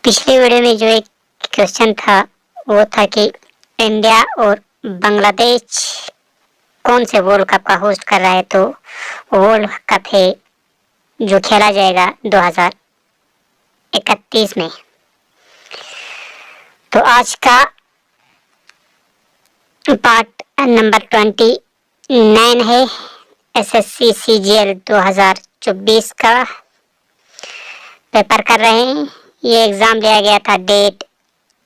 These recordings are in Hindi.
पिछले वीडियो में जो एक क्वेश्चन था वो था कि इंडिया और बांग्लादेश कौन से वर्ल्ड कप का होस्ट कर रहा है। तो वर्ल्ड कप है जो खेला जाएगा 2031 में। तो आज का पार्ट नंबर 29 है एसएससी सीजीएल 2024 का पेपर कर रहे हैं। ये एग्ज़ाम लिया गया था डेट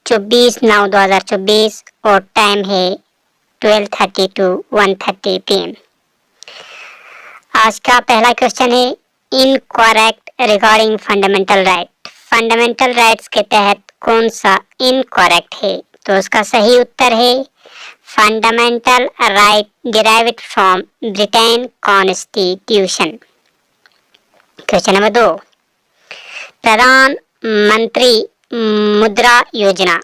24/9/2024 और टाइम है 12:30 to 1:30 PM। आज का पहला क्वेश्चन है incorrect regarding fundamental right. Fundamental rights के तहत कौन सा इनकरेक्ट है? तो उसका सही उत्तर है fundamental right derived from Britain constitution. Question number 2, प्रधानमंत्री मुद्रा योजना।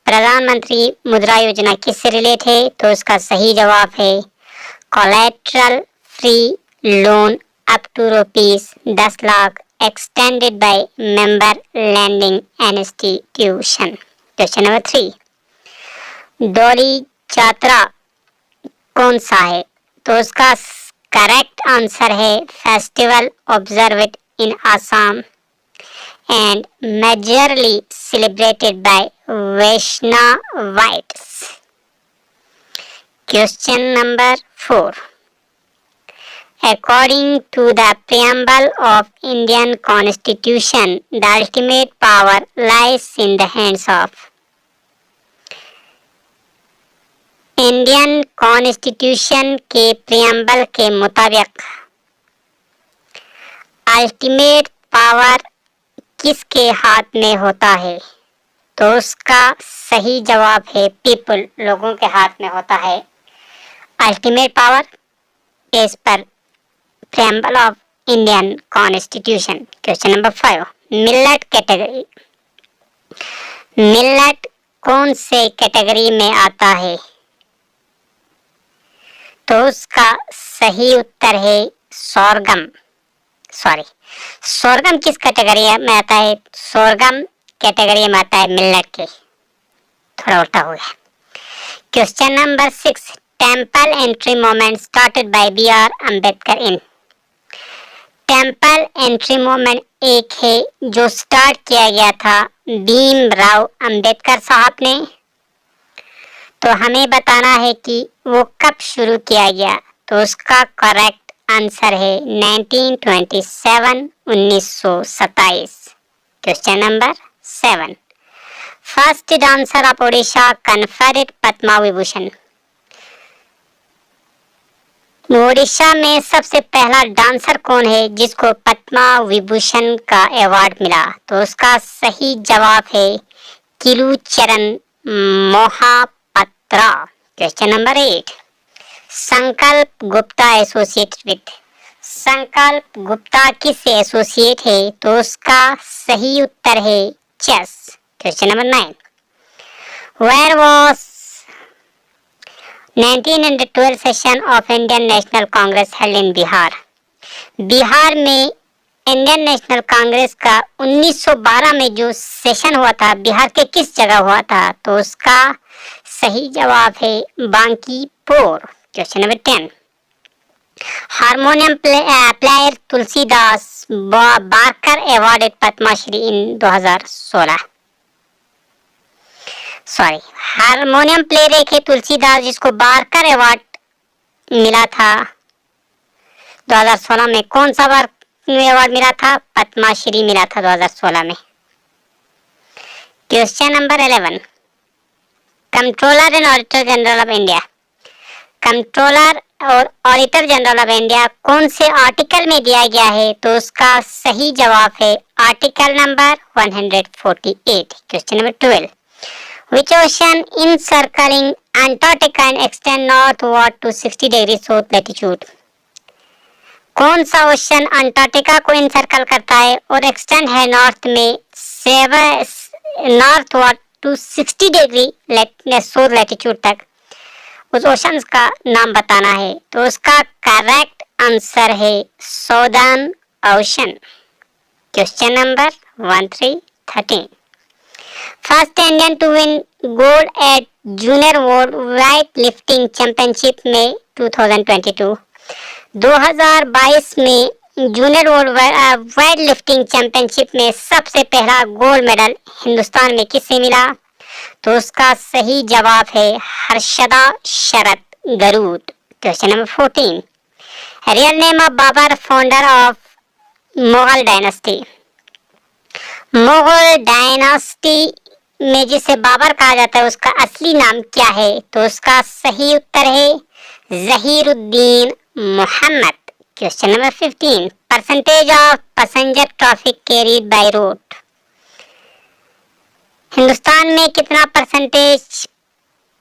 प्रधानमंत्री मुद्रा योजना किससे रिलेट है? तो उसका सही जवाब है collateral free loan up to ₹10 lakh extended by member lending institution. Question number 3, Doli Yatra कौन सा है? तो उसका करेक्ट आंसर है festival observed in Assam and majorly celebrated by Vaishnavites. Question number 4. According to the preamble of Indian Constitution, the ultimate power lies in the hands of Indian Constitution के preamble के मुताबिक अल्टीमेट पावर किसके हाथ में होता है? तो उसका सही जवाब है पीपल, लोगों के हाथ में होता है ultimate power as per preamble of Indian constitution. Question number 5, millet category. Millet कौन से कैटेगरी में आता है? तो उसका सही उत्तर है सोरगम। सोरगम किस कैटेगरी में आता है? सोरगम कैटेगरी में आता है मिलेट के। थोड़ा उल्टा हो गया। Question number 6, temple entry movement started by B.R. Ambedkar in. Temple entry movement एक है जो स्टार्ट किया गया था भीमराव अम्बेडकर साहब ने। तो हमें बताना है कि वो कब शुरू किया गया। तो उसका करेक्ट आंसर है 1927। Question number 7, first dancer of Odisha conferred Padma Vibhushan. Odisha में सबसे पहला डांसर कौन है जिसको पद्मा विभूषण का अवार्ड मिला? तो उसका सही जवाब है किलुचरण मोहापात्रा। क्वेश्चन नंबर 8, संकल्प गुप्ता एसोसिएटेड विद। संकल्प गुप्ता किससे एसोसिएट है? तो उसका सही उत्तर है chess. Question number 9, where was 1912 session of Indian National Congress held in Bihar. Bihar में इंडियन नेशनल कांग्रेस का 1912 में जो सेशन हुआ था बिहार के किस जगह हुआ था? तो उसका सही जवाब है Bankipur. Question number 10, harmonium player Tulsidas Borkar awarded Padma Shri in 2016। Harmonium player एक है तुलसीदास जिसको बारकर अवार्ड मिला था 2016 में। कौन सा अवार्ड मिला था? पद्मश्री मिला था 2016 में। Question number 11, controller and auditor general of India. Controller और ऑडिटर जनरल ऑफ इंडिया कौन से आर्टिकल में दिया गया है? तो उसका सही जवाब है article number 148। Question number 12, which ocean encircling Antarctica and extend northward to 60 degrees south latitude। कौन सा ओशन अंटार्कटिका को इंसर्कल करता है और एक्सटेंड है नॉर्थ में northward to 60 degree south latitude तक? उस ओशन का नाम बताना है। तो उसका करेक्ट आंसर है southern ocean. Question number 13 first Indian to win gold at junior world weight lifting championship में 2022। 2022 में junior world weight lifting championship में सबसे पहला गोल्ड मेडल हिंदुस्तान में किससे मिला? तो उसका सही जवाब है Harshada Sharad Garud. Question number 14। Real name of Babur founder of Mughal dynasty. Mughal dynasty में जिसे बाबर कहा जाता है उसका असली नाम क्या है? तो उसका सही उत्तर है Zahiruddin Mohammad. Question number 15। Percentage of passenger traffic carried by road. Hindustan में कितना परसेंटेज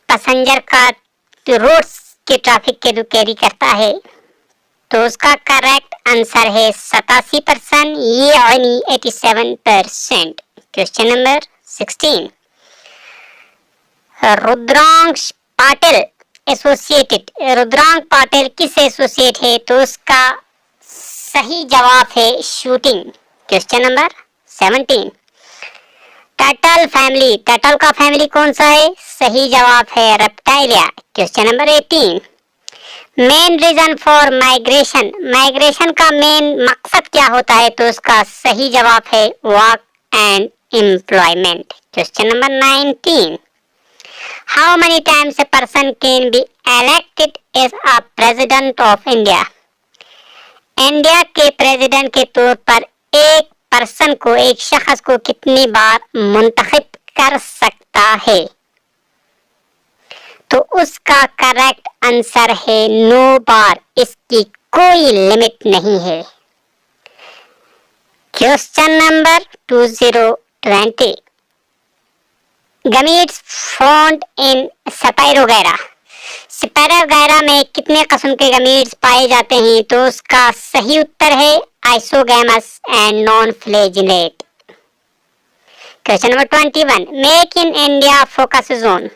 पैसेंजर का रोड के ट्रैफिक के कैरी करता है? तो उसका करेक्ट आंसर है 87%, यानी 87%। Question number 16। Rudransh Patil associated, Rudransh Patil किससे एसोसिएट है? तो उसका सही जवाब है shooting. Question number 17। Turtle family, turtle का फैमिली कौन सा है? सही जवाब है Reptilia. Question number 18। Main reason for migration, migration का मेन मकसद क्या होता है? तो उसका सही जवाब है work and employment. Question number 19। How many times a person can be elected as a president of India. India के प्रेसिडेंट के तौर पर एक पर्सन को, एक शख्स को कितनी बार मुंतखब कर सकता है? तो उसका करेक्ट आंसर है 9 बार, इसकी कोई लिमिट नहीं है। Question number 2020। Gametes found in spirogyra, spirogyra में कितने किस्म के गमीट्स पाए जाते हैं? तो उसका सही उत्तर है isogamous and non flagellate. Question number 21। Make in India focus zone,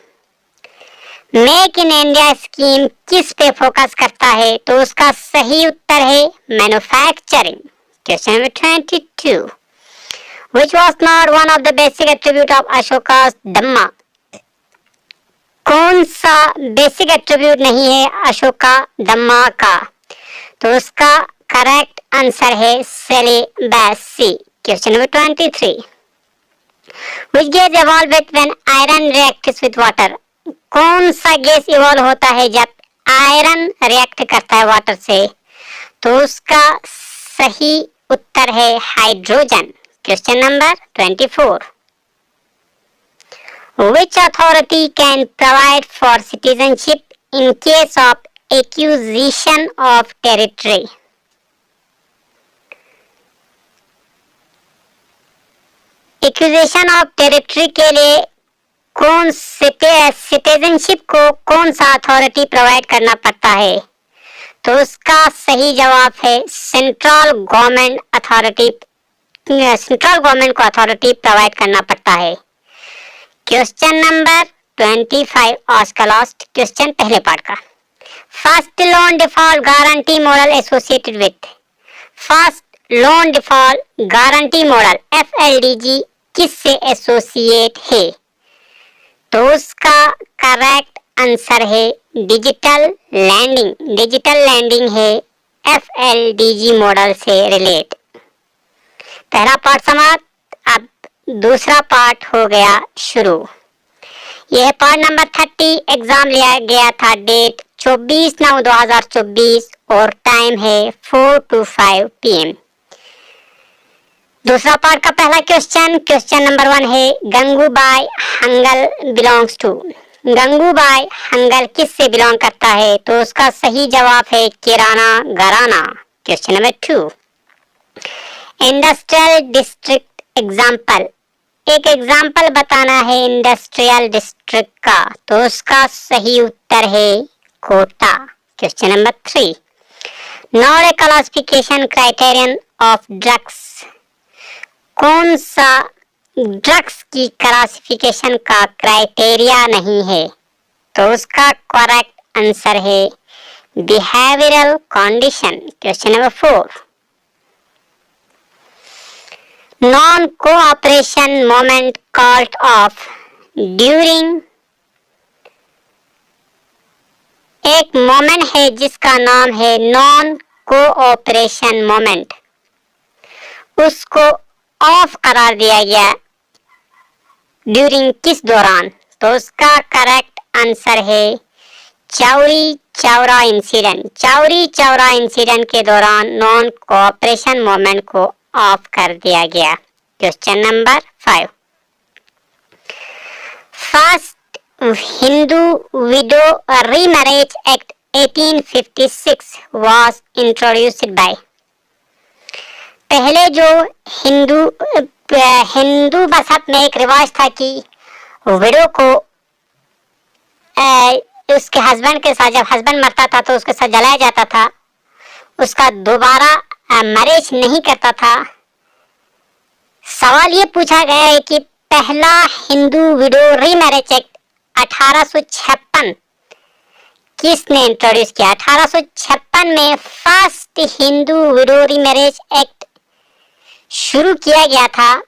make in India scheme किस पे फोकस करता है? तो उसका सही उत्तर है manufacturing. Question number 22। Which was not one of the basic attribute of Ashoka's Dhamma, कौन सा बेसिक एट्रीब्यूट नहीं है अशोका धम्मा का? तो उसका करेक्ट आंसर है celibacy. Question number 23। Which gas evolved when iron reacts with water, कौन सा गैस इवॉल्व होता है जब आयरन रिएक्ट करता है वाटर से? तो उसका सही उत्तर है hydrogen. Question number 24। Which authority can provide for citizenship in case of acquisition of territory? Acquisition of territory के लिए कौन सिटीजनशिप को कौन सा अथॉरिटी प्रोवाइड करना पड़ता है? तो उसका सही जवाब है central government authority, central government को अथॉरिटी प्रोवाइड करना पड़ता है। क्वेश्चन नंबर 25 आज का लास्ट क्वेश्चन पहले पार्ट का। First loan default guarantee model associated with, first loan default guarantee model FLDG किससे एसोसिएट है? तो उसका करेक्ट आंसर है डिजिटल लैंडिंग, डिजिटल लैंडिंग है FLDG मॉडल से रिलेट। पहला पार्ट समाप्त, अब दूसरा पार्ट हो गया शुरू। यह पार्ट नंबर 30 एग्जाम लिया गया था डेट 24/9/2024 और टाइम है 4 to 5 PM। दूसरा पार्ट का पहला क्वेश्चन, क्वेश्चन नंबर 1 है गंगूबाई हंगल बिलोंग्स टू, गंगूबाई हंगल किस से बिलोंग करता है? तो उसका सही जवाब है किराना घराना। Question number 2, industrial district example, एक एग्जाम्पल बताना है इंडस्ट्रियल डिस्ट्रिक्ट का, तो उसका सही उत्तर है Kota. Question number 3, not a classification criterion of drugs, कौन सा ड्रग्स की क्लासिफिकेशन का क्राइटेरिया नहीं है? तो उसका करेक्ट आंसर है behavioural condition. Question number 4, non cooperation moment called off during, एक मोमेंट है जिसका नाम है नॉन कोऑपरेशन मोमेंट, उसको ऑफ करार दिया गया ड्यूरिंग किस दौरान? तो उसका करेक्ट आंसर है चौरी चौरा इंसिडेंट। चौरी चौरा इंसिडेंट के दौरान नॉन कोऑपरेशन मोमेंट को ऑफ कर दिया गया। Question number 5, first Hindu window remarriage act 1856 was introduced by, पहले जो हिंदू मजहब में एक रिवाज था कि विडो को उसके हस्बैंड के साथ, जब हस्बैंड मरता था तो उसके साथ जलाया जाता था, उसका दोबारा मैरिज नहीं करता था। सवाल ये पूछा गया है कि पहला हिंदू विडो रीमैरिज एक्ट 1856 किसने इंट्रोड्यूस किया? 1856 में first Hindu window remarriage act शुरू किया गया था।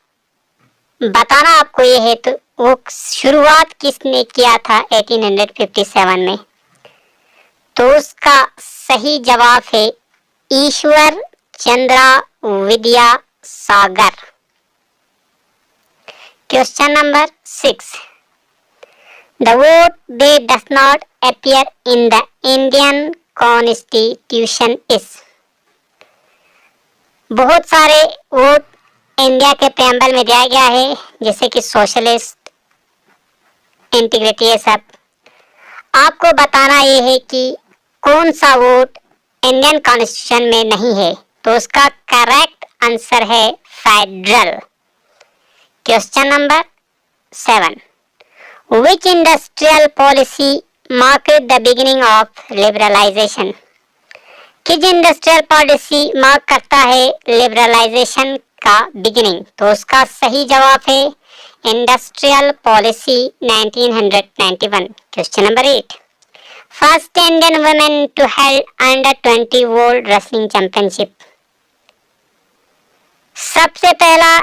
बताना आपको ये है, तो वो शुरुआत किसने किया था? 1857 में। तो उसका सही जवाब है Ishwar Chandra Vidyasagar. Question number 6, the vote day does not appear in the Indian constitution is, बहुत सारे वोट इंडिया के प्रेम्बल में दिया गया है, जैसे कि सोशलिस्ट, इंटीग्रिटी, ये सब। आपको बताना ये है कि कौन सा वोट इंडियन कॉन्स्टिट्यूशन में नहीं है। तो उसका करेक्ट आंसर है federal. Question number 7, which industrial policy marked the beginning of liberalisation, किस इंडस्ट्रियल पॉलिसी मार्क करता है लिबरलाइजेशन का बिगिनिंग? तो उसका सही जवाब है industrial policy 1991। Question number 8, first Indian women to held under 20 world wrestling championship, सबसे पहला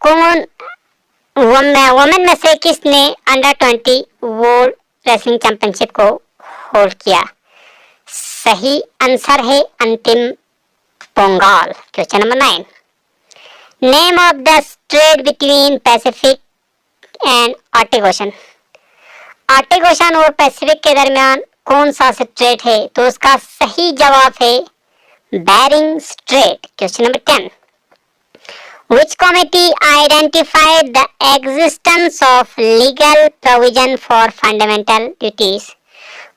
कौन वुमेन में से किसने अंडर 20 वर्ल्ड रेसलिंग चैंपियनशिप को होल्ड किया? सही आंसर है Antim Panghal. Question number 9, name of the strait between Pacific and Arctic ocean, Arctic ocean और पैसिफिक के दरमियान कौन सा स्ट्रेट है? तो उसका सही जवाब है Bering strait. Question number 10, which committee identified the existence of legal provision for fundamental duties,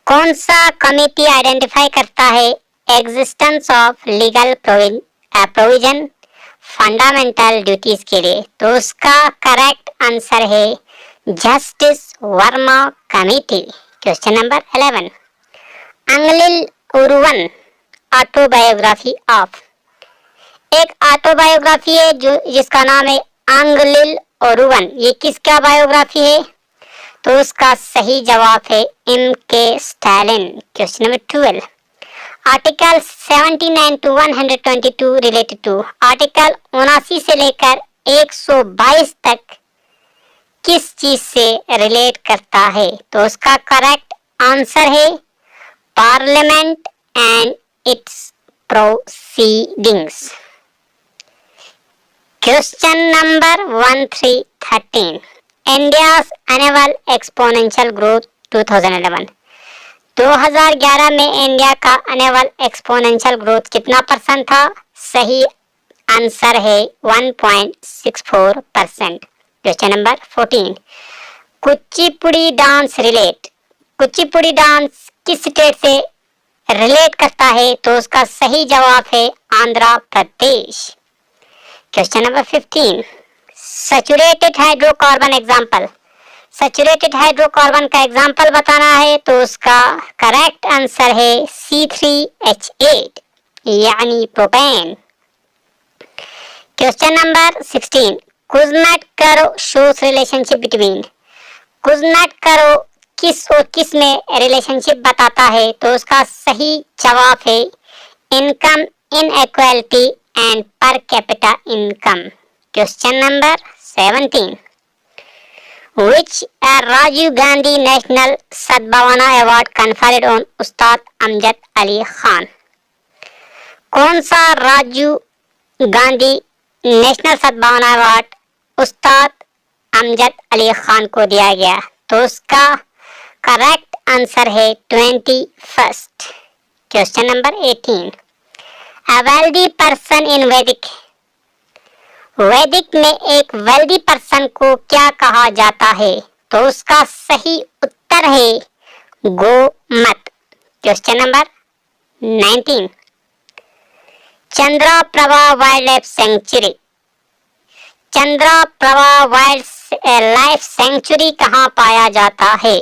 कौन सा कमिटी आइडेंटिफाई करता है existence of legal provision fundamental duties के लिए? तो उसका करेक्ट आंसर है justice Verma committee. Question number 11, अंगलिल उरुवन ऑटोबायोग्राफी ऑफ, एक ऑटोबायोग्राफी है जो जिसका नाम है अंगलिल उरुवन, ये किसका बायोग्राफी है? तो उसका सही जवाब है M.K. Stalin. Question number 12, article 79 to 122 related to, article 79 से लेकर 122 तक किस चीज से रिलेट करता है? तो उसका करेक्ट आंसर है parliament and its proceedings. Question number 13, India's annual exponential growth 2011, 2011 में इंडिया का एनुअल एक्सपोनेंशियल ग्रोथ कितना परसेंट था? सही आंसर है 1.64%। Question number 14, Kuchipudi dance relate, Kuchipudi dance किस स्टेट से रिलेट करता है? तो उसका सही जवाब है Andhra Pradesh. Question number 15, saturated hydrocarbon example, saturated hydrocarbon का एग्जाम्पल बताना है। तो उसका करेक्ट आंसर है C3H8 यानी प्रोपेन। क्वेश्चन नंबर 16, कुजनेट करो शोस रिलेशनशिप बिटवीन, कुजनेट करो किस और किस में रिलेशनशिप बताता है? तो उसका सही जवाब है income inequality and per capita income. Question number 17, which Rajiv Gandhi National Sadbhavana Award conferred on उस्ताद अमजद अली खान? कौन सा राजीव गांधी नेशनल सद्भावना अवार्ड उस्ताद अमजद अली खान को दिया गया? तो उसका करेक्ट आंसर है 21। Question number 18, a wealthy person in वैदिक में एक वेल्दी पर्सन को क्या कहा जाता है? तो उसका सही उत्तर है Gomat. Question number 19, Chandraprabha wild life sanctuary, Chandraprabha wild life sanctuary कहाँ पाया जाता है?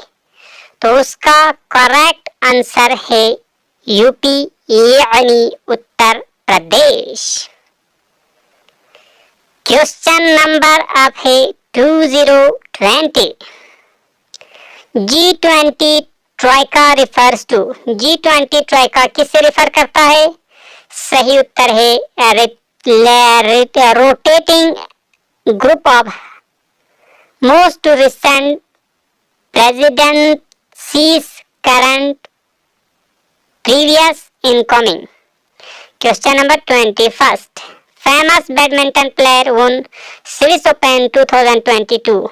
तो उसका करेक्ट आंसर है यूपी यानी उत्तर प्रदेश। क्वेश्चन नंबर अब है 2020, G20 ट्राइका रिफर्स टू, G20 ट्राइका किससे रिफर करता है? सही उत्तर है rotating group of most recent presidencies current previous incoming. Question number 21, famous badminton player won Swiss open 2022,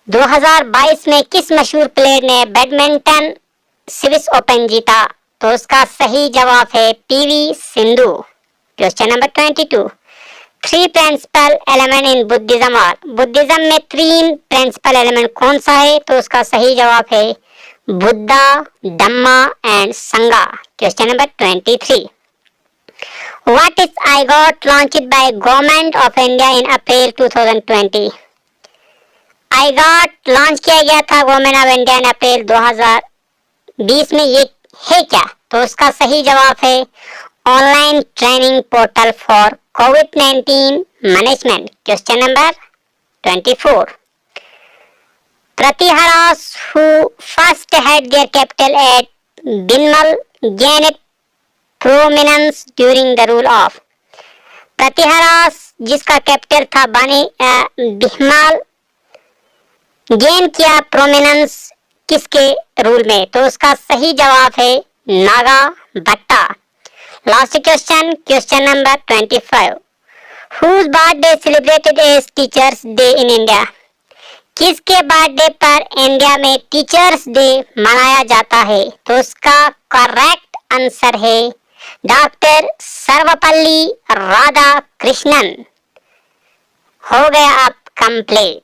2022 में किस मशहूर प्लेयर ने बैडमिंटन स्विस ओपन जीता? तो उसका सही जवाब है PV Sindhu. Question number 22, 3 principal element in Buddhism are, Buddhism में 3 प्रिंसिपल एलिमेंट कौन सा है? तो उसका सही जवाब है बुद्धा, धम्मा एंड संगा। Question number 23, What is IGOT launched by Government of India in April 2020? IGOT launch किया गया था गवर्नमेंट ऑफ इंडिया इन अप्रैल 2020 में, ये है क्या? तो उसका सही जवाब है online training portal for covid management. Question number 24, Pratiharas who first had their capital at Binmal gained prominence during the rule of, Pratiharas जिसका कैपिटल था बिहमाल गेन किया प्रोमिनेंस किसके रूल में? तो उसका सही जवाब है Naga Bhatta. Last question, question number 25, whose birthday celebrated as teachers day in India, किसके बर्थडे पर इंडिया में टीचर्स डे मनाया जाता है? तो उसका करेक्ट आंसर है डॉक्टर सर्वपल्ली राधाकृष्णन। हो गया अब कंप्लीट।